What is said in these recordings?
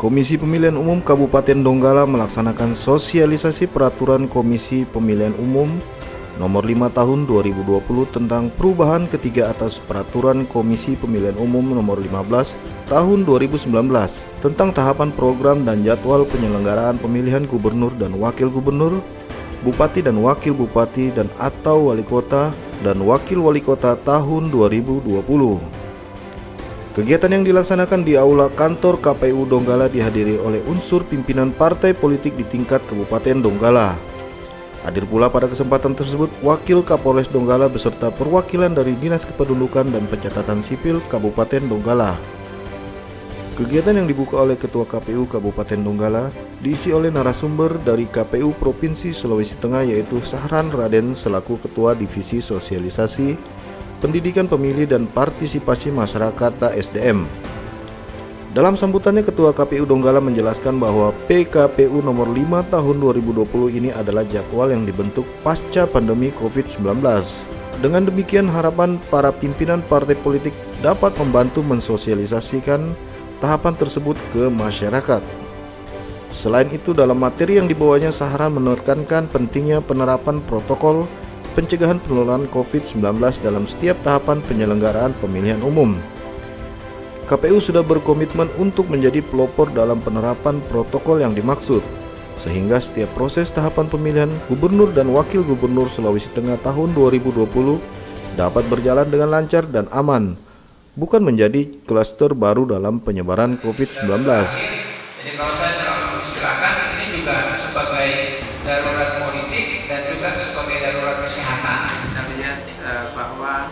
Komisi Pemilihan Umum Kabupaten Donggala melaksanakan sosialisasi peraturan Komisi Pemilihan Umum Nomor 5 Tahun 2020 tentang perubahan ketiga atas Peraturan Komisi Pemilihan Umum Nomor 15 Tahun 2019 tentang tahapan program dan jadwal penyelenggaraan pemilihan gubernur dan wakil gubernur, bupati dan wakil bupati dan atau wali kota dan wakil wali kota tahun 2020. Kegiatan yang dilaksanakan di Aula Kantor KPU Donggala dihadiri oleh unsur pimpinan partai politik di tingkat Kabupaten Donggala. Hadir pula pada kesempatan tersebut Wakil Kapolres Donggala beserta perwakilan dari Dinas Kependudukan dan Pencatatan Sipil Kabupaten Donggala. Kegiatan yang dibuka oleh Ketua KPU Kabupaten Donggala diisi oleh narasumber dari KPU Provinsi Sulawesi Tengah yaitu Sahran Raden selaku Ketua Divisi Sosialisasi, Pendidikan Pemilih dan Partisipasi Masyarakat (SDM). Dalam sambutannya Ketua KPU Donggala menjelaskan bahwa PKPU nomor 5 tahun 2020 ini adalah jadwal yang dibentuk pasca pandemi COVID-19. Dengan demikian harapan para pimpinan partai politik dapat membantu mensosialisasikan tahapan tersebut ke masyarakat. Selain itu dalam materi yang dibawanya Sahran menekankan pentingnya penerapan protokol pencegahan penularan COVID-19 dalam setiap tahapan penyelenggaraan pemilihan umum. KPU sudah berkomitmen untuk menjadi pelopor dalam penerapan protokol yang dimaksud, sehingga setiap proses tahapan pemilihan gubernur dan wakil gubernur Sulawesi Tengah tahun 2020 dapat berjalan dengan lancar dan aman, bukan menjadi klaster baru dalam penyebaran COVID-19. Jadi kalau saya selalu mengistilahkan ini juga sebagai darurat politik dan juga sebagai darurat kesehatan. Kita lihat bahwa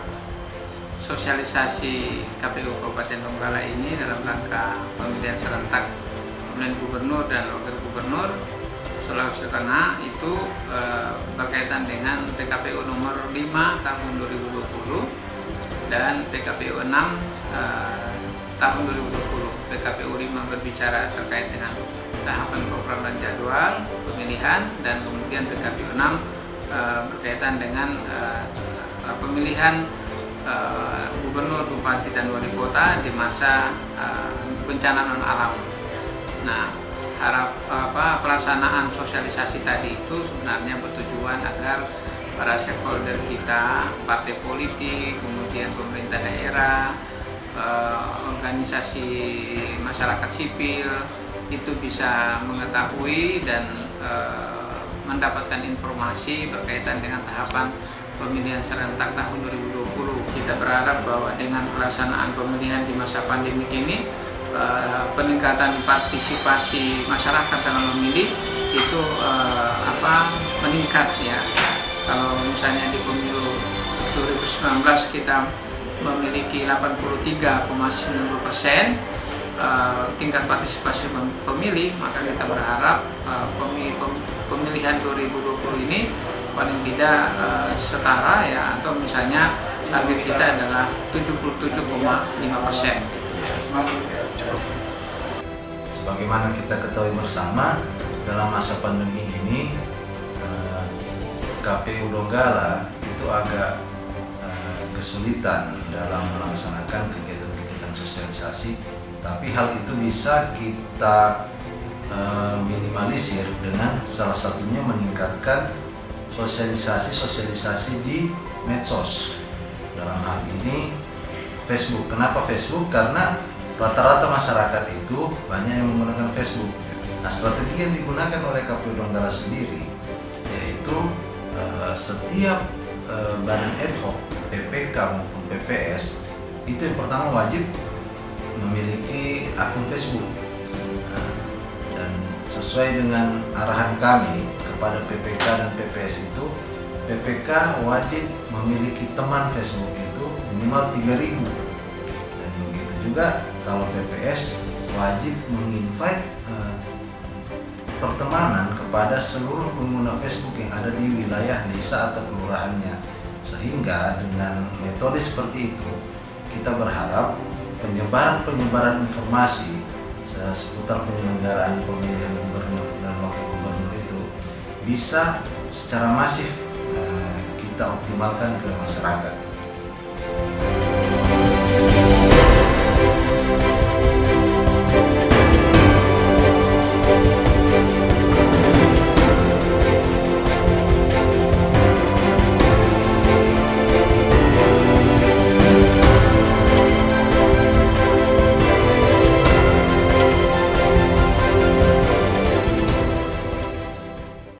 sosialisasi KPU Kabupaten Donggala ini dalam rangka pemilihan serentak pemilihan gubernur dan wakil gubernur Sulawesi Tengah itu berkaitan dengan PKPU nomor 5 tahun 2020 dan PKPU 6 tahun 2020. PKPU 5 berbicara terkait dengan tahapan program dan jadwal pemilihan, dan kemudian PKPU 6 berkaitan dengan pemilihan gubernur, bupati dan wali kota di masa bencana non alam. Nah, pelaksanaan sosialisasi tadi itu sebenarnya bertujuan agar para stakeholder kita, partai politik, kemudian pemerintah daerah, organisasi masyarakat sipil itu bisa mengetahui dan mendapatkan informasi berkaitan dengan tahapan pemilihan serentak tahun 2020. Kita berharap bahwa dengan pelaksanaan pemilihan di masa pandemi ini peningkatan partisipasi masyarakat dalam memilih itu meningkat ya. Kalau misalnya di pemilu 2019 kita memiliki 83,90% tingkat partisipasi pemilih, maka kita berharap pemilihan 2020 ini paling tidak setara ya, atau misalnya target kita adalah 77,5%. Sebagaimana kita ketahui bersama, dalam masa pandemi ini KPU Donggala itu agak kesulitan dalam melaksanakan kegiatan-kegiatan sosialisasi, tapi hal itu bisa kita minimalisir dengan salah satunya meningkatkan sosialisasi di medsos. Dalam hal ini Facebook. Kenapa Facebook? Karena rata-rata masyarakat itu banyak yang menggunakan Facebook. Nah, strategi yang digunakan oleh KPU Donggala sendiri yaitu setiap badan ad hoc, PPK maupun PPS, itu yang pertama wajib memiliki akun Facebook. Dan sesuai dengan arahan kami kepada PPK dan PPS itu, PPK wajib memiliki teman Facebook itu minimal 3.000. Dan begitu juga kalau PPS wajib menginvite pertemanan kepada seluruh pengguna Facebook yang ada di wilayah desa atau kelurahannya. Sehingga dengan metode seperti itu kita berharap penyebaran informasi seputar penyelenggaraan pemilihan gubernur dan wakil gubernur itu bisa secara masif kita optimalkan ke masyarakat.